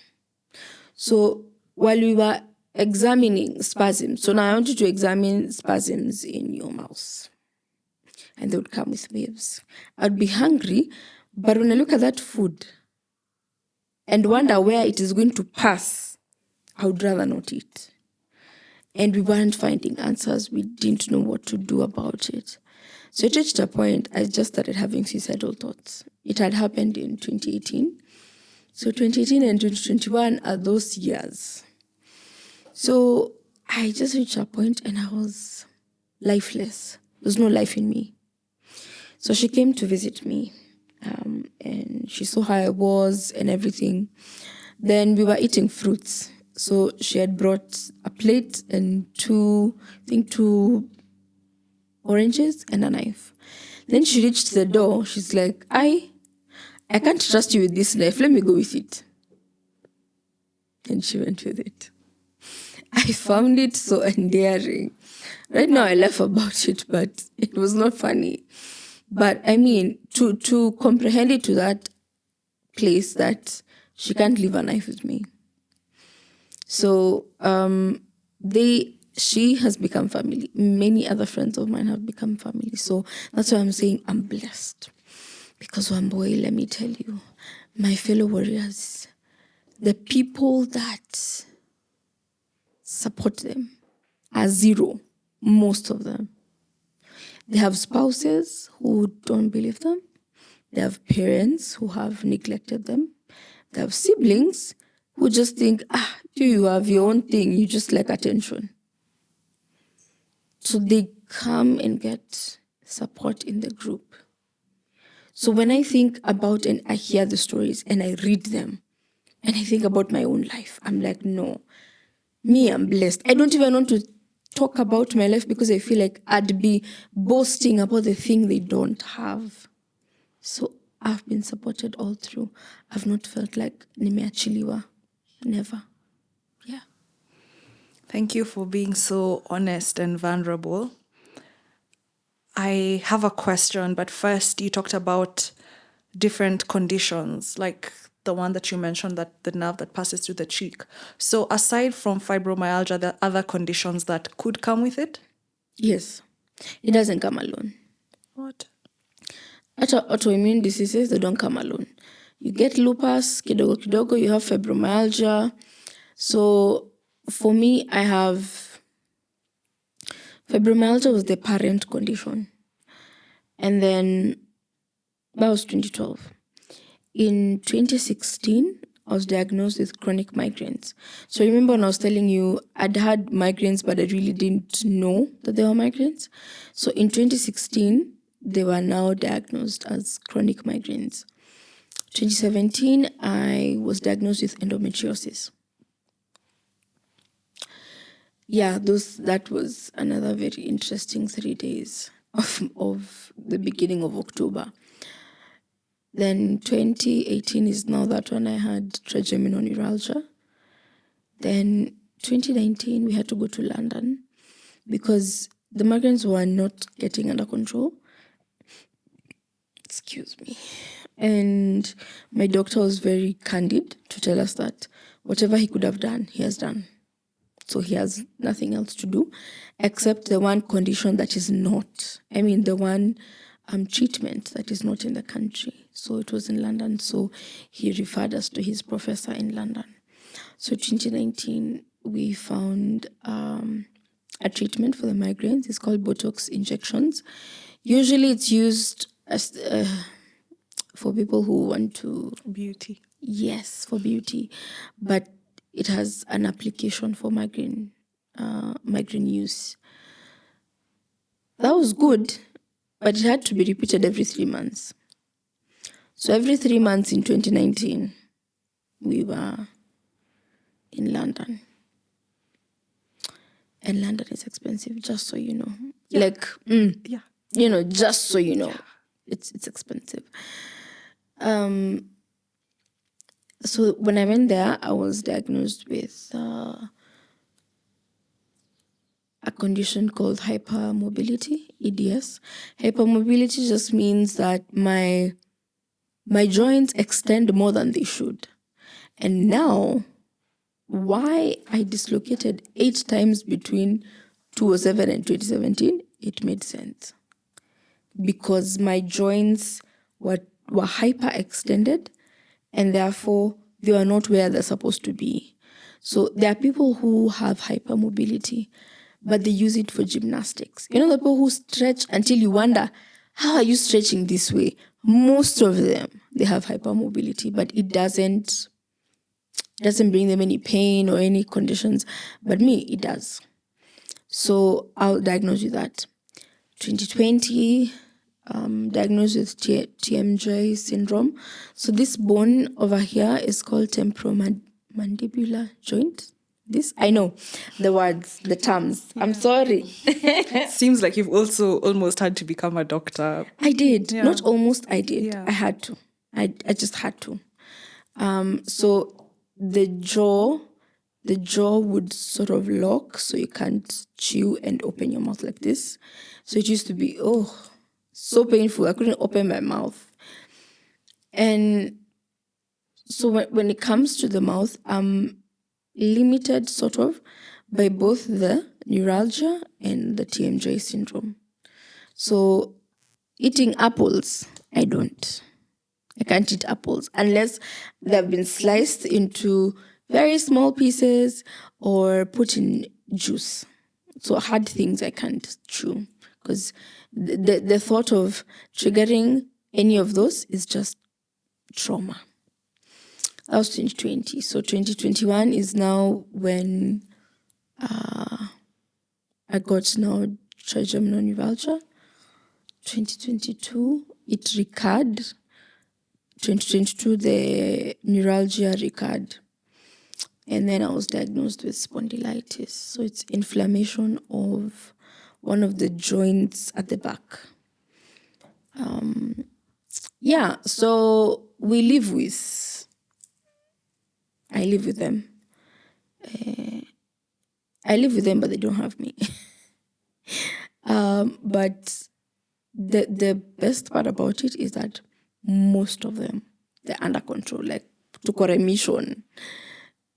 So while we were examining spasms, so now I want you to examine spasms in your mouth. And they would come with waves. I'd be hungry, but when I look at that food and wonder where it is going to pass, I would rather not eat. And we weren't finding answers. We didn't know what to do about it. So it reached a point I just started having suicidal thoughts. It had happened in 2018. So 2018 and 2021 are those years. So I just reached a point and I was lifeless. There's no life in me. So she came to visit me, and she saw how I was and everything. Then we were eating fruits. So she had brought a plate and two oranges and a knife. Then she reached the door. She's like, I can't trust you with this knife. Let me go with it. And she went with it. I found it so endearing. Right now I laugh about it, but it was not funny. But I mean, to comprehend it to that place that she can't leave a knife with me. So she has become family. Many other friends of mine have become family. So that's why I'm saying I'm blessed. Because one boy, let me tell you, my fellow warriors, the people that support them are zero, most of them. They have spouses who don't believe them. They have parents who have neglected them. They have siblings who just think, you have your own thing, you just like attention. So they come and get support in the group. So when I think about and I hear the stories and I read them and I think about my own life, I'm like, no, me, I'm blessed. I don't even want to talk about my life because I feel like I'd be boasting about the thing they don't have. So I've been supported all through. I've not felt like nimeachiliwa. Never. Yeah. Thank you for being so honest and vulnerable. I have a question, but first you talked about different conditions, like the one that you mentioned, that the nerve that passes through the cheek. So aside from fibromyalgia, there are other conditions that could come with it? Yes. It doesn't come alone. What? Autoimmune diseases, they don't come alone. You get lupus, kidogo, you have fibromyalgia. So for me, I have fibromyalgia was the parent condition. And then that was 2012. In 2016, I was diagnosed with chronic migraines. So remember when I was telling you I'd had migraines, but I really didn't know that they were migraines. So in 2016, they were now diagnosed as chronic migraines. 2017, I was diagnosed with endometriosis. Yeah, that was another very interesting 3 days of the beginning of October. Then 2018 is now that when I had trigeminal neuralgia. Then 2019, we had to go to London because the migraines were not getting under control. Excuse me. And my doctor was very candid to tell us that whatever he could have done, he has done. So he has nothing else to do except the one condition that is not, the one treatment that is not in the country. So it was in London. So he referred us to his professor in London. So 2019, we found a treatment for the migraines. It's called Botox injections. Usually it's used as for people who want to... Beauty. Yes, for beauty. But it has an application for migraine use. That was good, but it had to be repeated every 3 months. So every 3 months in 2019, we were in London. And London is expensive, just so you know. Yeah. Just so you know. Yeah. It's expensive. So when I went there, I was diagnosed with a condition called hypermobility, EDS. Hypermobility just means that my joints extend more than they should. And now, why I dislocated 8 times between 2007 and 2017, it made sense. Because my joints were hyperextended, and therefore they were not where they're supposed to be. So there are people who have hypermobility, but they use it for gymnastics. The people who stretch until you wonder, how are you stretching this way? Most of them, they have hypermobility, but it doesn't bring them any pain or any conditions. But me, it does. So I'll diagnose you that. 2020, diagnosed with TMJ syndrome. So this bone over here is called temporomandibular joint. This, I know the words, the terms. Yeah. I'm sorry. Seems like you've also almost had to become a doctor. I did. Yeah. Not almost, I did. Yeah. I had to. I just had to. So the jaw would sort of lock, so you can't chew and open your mouth like this. So it used to be, so painful. I couldn't open my mouth. And so when it comes to the mouth, I'm limited sort of by both the neuralgia and the TMJ syndrome. So eating apples, I can't eat apples unless they've been sliced into very small pieces or put in juice. So hard things I can't chew because the thought of triggering any of those is just trauma. That was 2020. So 2021 is now when I got now trigeminal neuralgia. 2022, it recurred. 2022, the neuralgia recurred. And then I was diagnosed with spondylitis. So it's inflammation of one of the joints at the back. So I live with them. I live with them, but they don't have me. But the best part about it is that most of them, they're under control, like tuko remission.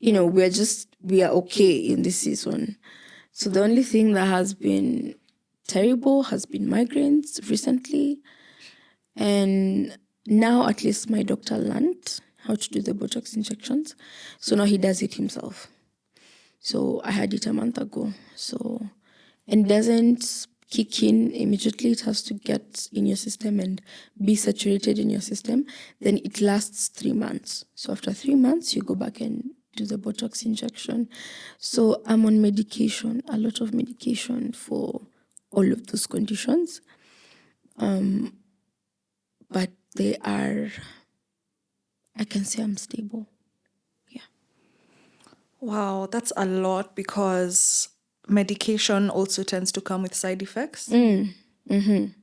We are okay in this season. So the only thing that has been terrible has been migraines recently. And now at least my doctor learned how to do the Botox injections. So now he does it himself. So I had it a month ago. And it doesn't kick in immediately. It has to get in your system and be saturated in your system. Then it lasts 3 months. So after 3 months, you go back and do the Botox injection. So I'm on medication, a lot of medication for all of those conditions. But I can say I'm stable. Yeah. Wow, that's a lot because medication also tends to come with side effects.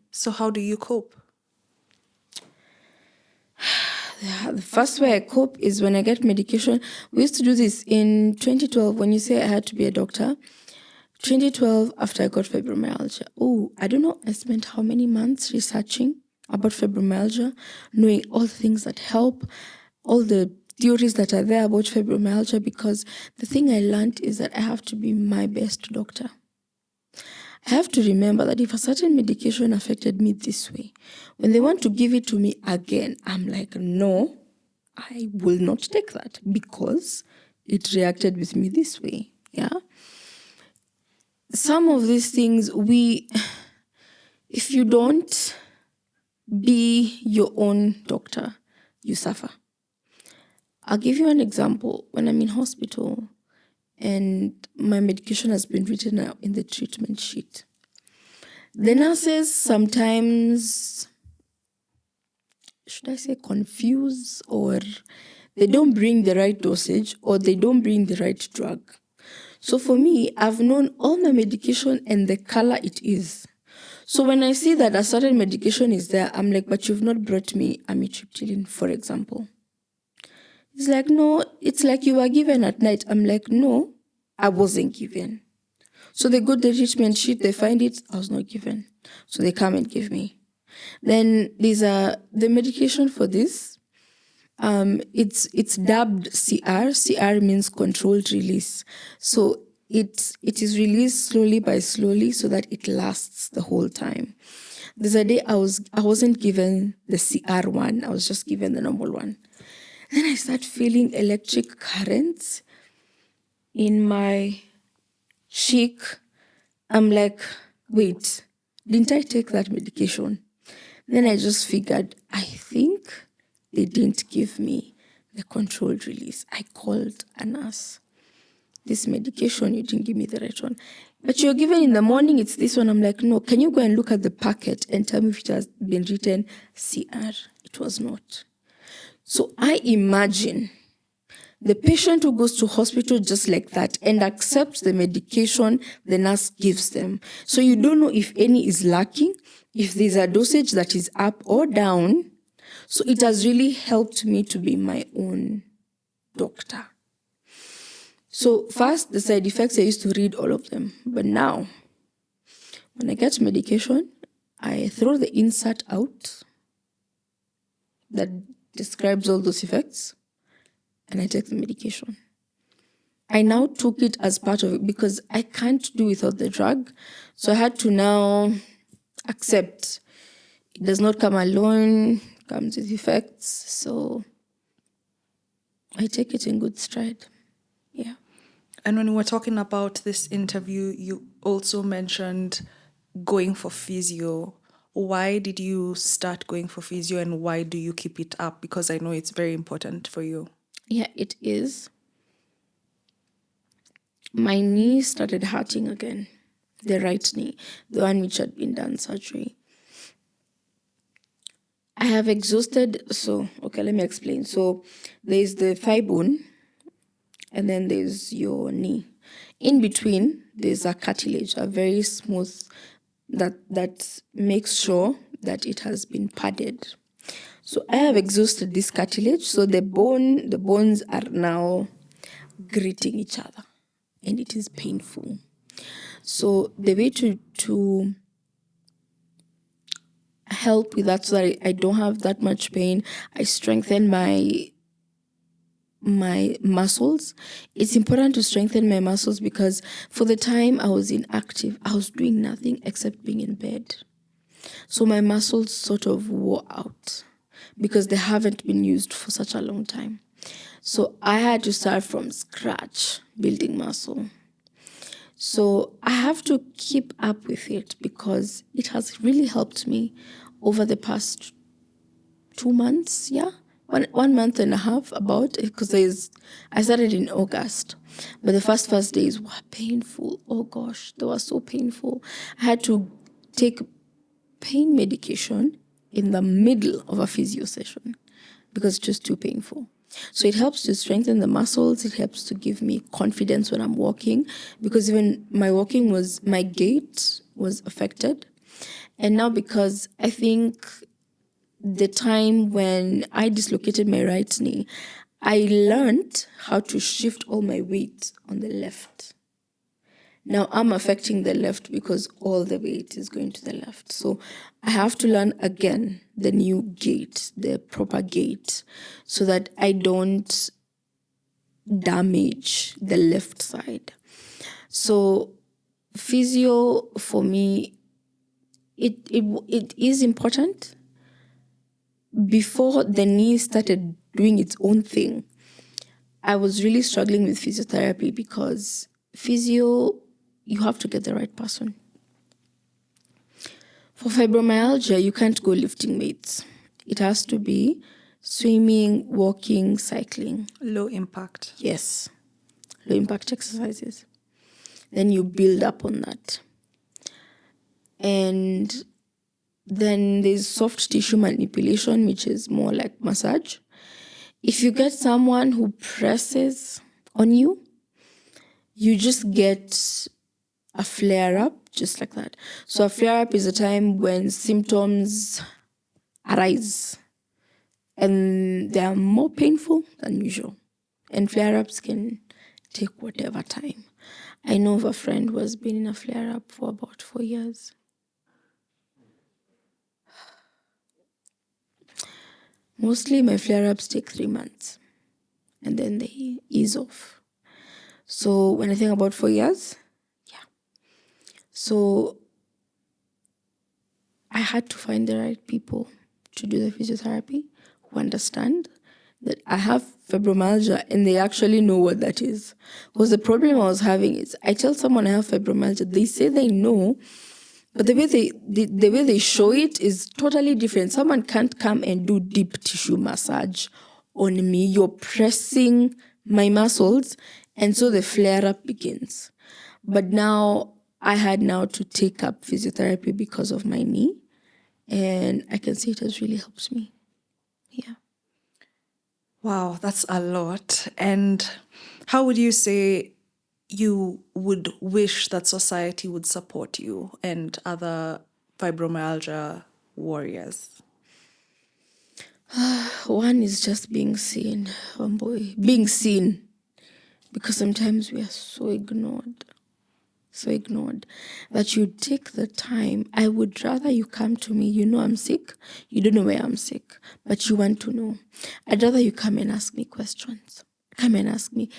So how do you cope? The first way I cope is when I get medication. We used to do this in 2012 when you say I had to be a doctor. 2012, after I got fibromyalgia. I don't know, I spent how many months researching about fibromyalgia, knowing all the things that help, all the theories that are there about fibromyalgia, because the thing I learned is that I have to be my best doctor. I have to remember that if a certain medication affected me this way, when they want to give it to me again, I'm like, no, I will not take that because it reacted with me this way. Yeah. Some of these things, if you don't be your own doctor, you suffer. I'll give you an example. When I'm in hospital and my medication has been written out in the treatment sheet, the nurses sometimes, should I say, confuse, or they don't bring the right dosage, or they don't bring the right drug. So for me, I've known all my medication and the color it is. So when I see that a certain medication is there, I'm like, but you've not brought me amitriptyline, for example. It's like, no, it's like you were given at night. I'm like, no, I wasn't given. So they go to the treatment sheet, they find it, I was not given. So they come and give me. Then these are the medication for this. It's dubbed CR. CR means controlled release. So it is released slowly by slowly so that it lasts the whole time. There's a day I wasn't given the CR one, I was just given the normal one. Then I start feeling electric currents in my cheek. I'm like, wait, didn't I take that medication? Then I just figured, I think they didn't give me the controlled release. I called a nurse. This medication, you didn't give me the right one. But you're given in the morning, it's this one. I'm like, no, can you go and look at the packet and tell me if it has been written CR? It was not. So I imagine the patient who goes to hospital just like that and accepts the medication the nurse gives them. So you don't know if any is lacking, if there's a dosage that is up or down. So it has really helped me to be my own doctor. So first, the side effects, I used to read all of them. But now, when I get medication, I throw the insert out that describes all those effects, and I take the medication. I now took it as part of it because I can't do without the drug. So I had to now accept it does not come alone, it comes with effects. So I take it in good stride. Yeah. And when we were talking about this interview, you also mentioned going for physio. Why did you start going for physio and why do you keep it up? Because I know it's very important for you. Yeah, it is. My knee started hurting again, the right knee, the one which had been done surgery. I have exhausted, let me explain. So there's the thigh bone, and then there's your knee. In between, there's a cartilage, a very smooth, that makes sure that it has been padded. So I have exhausted this cartilage, so the bones are now gritting each other, and it is painful. So the way to help with that so that I don't have that much pain, I strengthen my muscles. It's important to strengthen my muscles because for the time I was inactive, I was doing nothing except being in bed. So my muscles sort of wore out because they haven't been used for such a long time. So I had to start from scratch building muscle. So I have to keep up with it because it has really helped me over the past 2 months, yeah. 1 month and a half about, because I started in August, but the first days were painful. Oh gosh, they were so painful. I had to take pain medication in the middle of a physio session because it's just too painful. So it helps to strengthen the muscles. It helps to give me confidence when I'm walking, because even my gait was affected. And now because I think the time when I dislocated my right knee, I learned how to shift all my weight on the left. Now I'm affecting the left because all the weight is going to the left. So I have to learn again the new gait, the proper gait, so that I don't damage the left side. So physio for me, it is important. Before the knee started doing its own thing, I was really struggling with physiotherapy because physio, you have to get the right person. For fibromyalgia, you can't go lifting weights. It has to be swimming, walking, cycling. Low impact. Yes, low impact exercises. Then you build up on that. And then there's soft tissue manipulation, which is more like massage. If you get someone who presses on you, you just get a flare up, just like that. So a flare up is a time when symptoms arise and they are more painful than usual. And flare ups can take whatever time. I know of a friend who has been in a flare up for about 4 years. Mostly my flare ups take 3 months and then they ease off. So when I think about 4 years, yeah. So I had to find the right people to do the physiotherapy who understand that I have fibromyalgia and they actually know what that is. Because the problem I was having is I tell someone I have fibromyalgia, they say they know, but the way they show it is totally different. Someone can't come and do deep tissue massage on me. You're pressing my muscles, and so the flare-up begins. But now I had to take up physiotherapy because of my knee, and I can see it has really helped me. Yeah. Wow, that's a lot. And how would you say you would wish that society would support you and other fibromyalgia warriors? One is just being seen, being seen, because sometimes we are so ignored that you take the time. I would rather you come to me, you know I'm sick, you don't know where I'm sick, but you want to know. I'd rather you come and ask me questions. Come and ask me.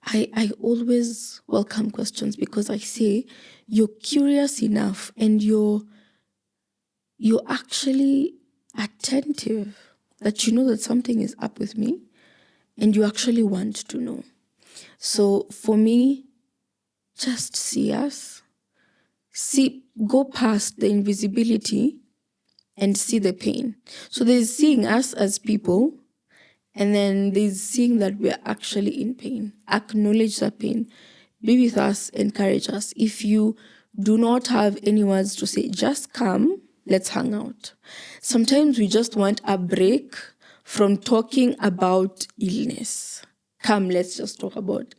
I always welcome questions because I say you're curious enough and you're actually attentive that you know that something is up with me and you actually want to know. So for me, just see us, go past the invisibility and see the pain. So there's seeing us as people, and then there's seeing that we're actually in pain. Acknowledge that pain. Be with us, encourage us. If you do not have any words to say, just come, let's hang out. Sometimes we just want a break from talking about illness. Come, let's just talk about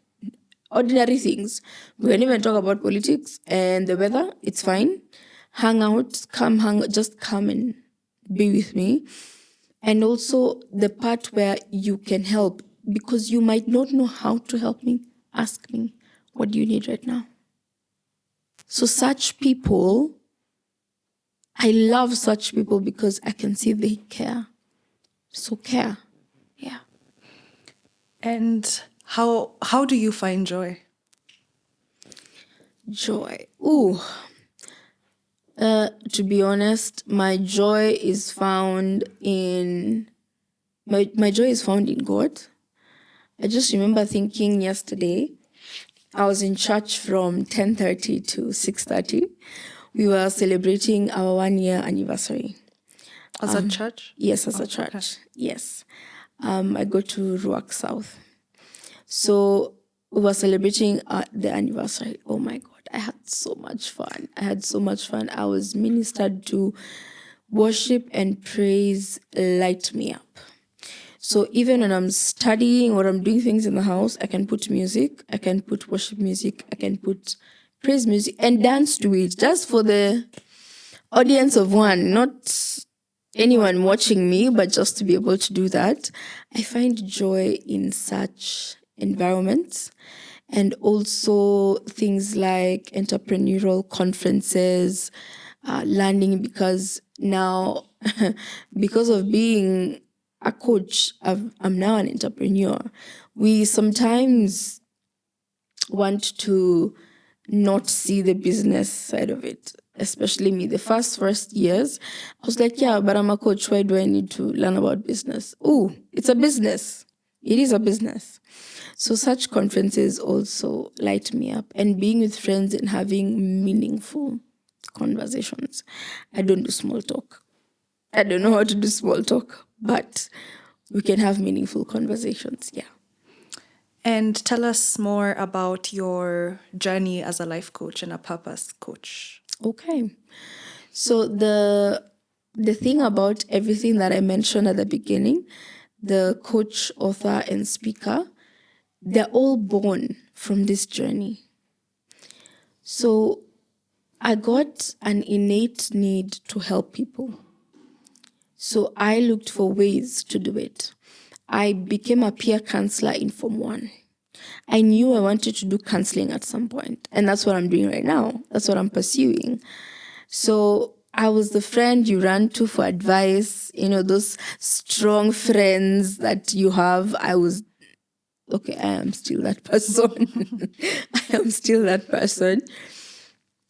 ordinary things. We can even talk about politics and the weather. It's fine. Hang out, just come and be with me. And also the part where you can help, because you might not know how to help me. Ask me, what do you need right now? So such people, I love such people because I can see they care. So care. Yeah. And how do you find joy? Joy. To be honest, my joy is found in God. I just remember thinking yesterday, I was in church from 10:30 to 6:30. We were celebrating our 1-year anniversary. As a church? Yes, as a church. Okay. Yes. I go to Ruach South. So we were celebrating the anniversary. Oh my God, I had so much fun. I was ministered to. Worship and praise light me up. So even when I'm studying or I'm doing things in the house, I can put music, I can put worship music, I can put praise music and dance to it, just for the audience of one, not anyone watching me, but just to be able to do that. I find joy in such environments. and also things like entrepreneurial conferences, learning, because now, because of being a coach, I'm now an entrepreneur. We sometimes want to not see the business side of it, especially me. The first years, I was like, yeah, but I'm a coach. Why do I need to learn about business? Oh, it's a business. It is a business. So such conferences also light me up, and being with friends and having meaningful conversations. I don't do small talk. I don't know how to do small talk, but we can have meaningful conversations. Yeah. And tell us more about your journey as a life coach and a purpose coach. Okay. So the thing about everything that I mentioned at the beginning, the coach, author, and speaker, they're all born from this journey. So I got an innate need to help people. So I looked for ways to do it. I became a peer counselor in Form 1. I knew I wanted to do counseling at some point, and that's what I'm doing right now. That's what I'm pursuing. So I was the friend you ran to for advice, those strong friends that you have. I am still that person. I am still that person.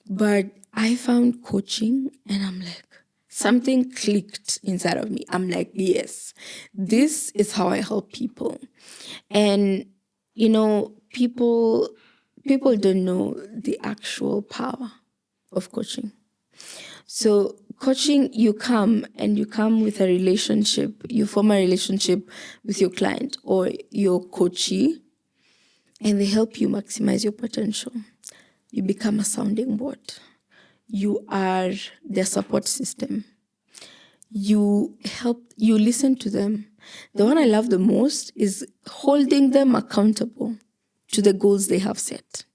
But I found coaching, and I'm like, something clicked inside of me. I'm like, yes, this is how I help people. And, people don't know the actual power of coaching. So coaching, you come with a relationship, you form a relationship with your client or your coachee, and they help you maximize your potential. You become a sounding board. You are their support system. You listen to them. The one I love the most is holding them accountable to the goals they have set.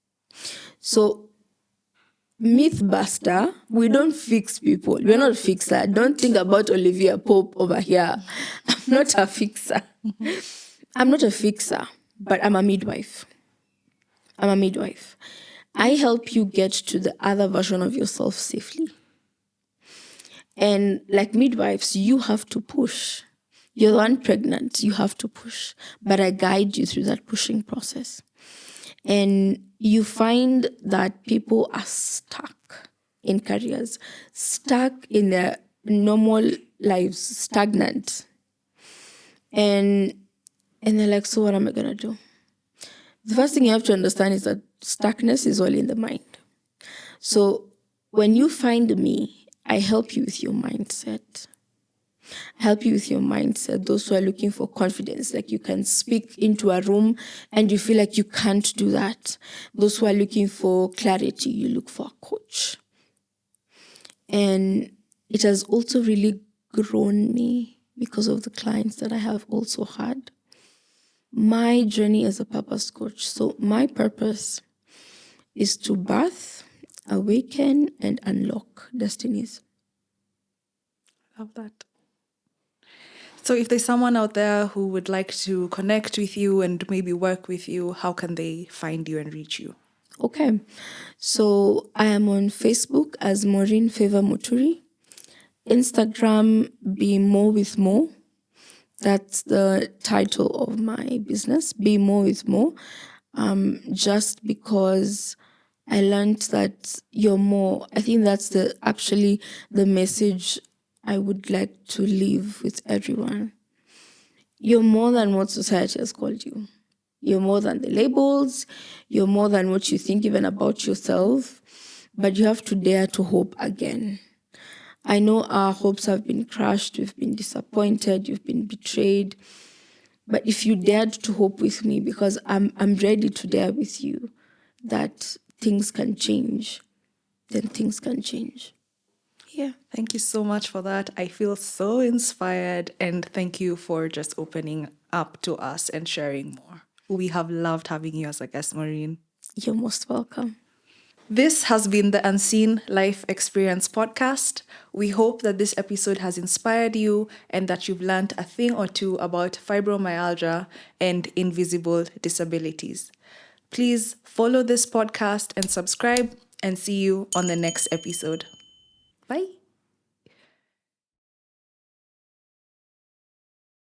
So Mythbuster, we don't fix people. We're not a fixer. Don't think about Olivia Pope over here. I'm not a fixer. I'm not a fixer, but I'm a midwife. I help you get to the other version of yourself safely. And like midwives, you have to push. You're the one pregnant, you have to push. But I guide you through that pushing process. And you find that people are stuck in careers, stuck in their normal lives, stagnant. And they're like, so what am I going to do? The first thing you have to understand is that stuckness is all in the mind. So when you find me, I help you with your mindset. Those who are looking for confidence, like you can speak into a room and you feel like you can't do that. Those who are looking for clarity, you look for a coach. And it has also really grown me because of the clients that I have also had. My journey as a purpose coach. So my purpose is to birth, awaken, and unlock destinies. Love that. So if there's someone out there who would like to connect with you and maybe work with you, how can they find you and reach you? Okay. So I am on Facebook as Maureen Muturi. Instagram, Be More with More. That's the title of my business, Be More with More. Just because I learned that you're more. I think that's actually the message I would like to leave with everyone. You're more than what society has called you. You're more than the labels. You're more than what you think even about yourself. But you have to dare to hope again. I know our hopes have been crushed. We've been disappointed. You've been betrayed. But if you dared to hope with me, because I'm ready to dare with you that things can change, then things can change. Yeah. Thank you so much for that. I feel so inspired, and thank you for just opening up to us and sharing more. We have loved having you as a guest, Maureen. You're most welcome. This has been the Unseen Life Experience podcast. We hope that this episode has inspired you and that you've learned a thing or two about fibromyalgia and invisible disabilities. Please follow this podcast and subscribe, and see you on the next episode. Bye.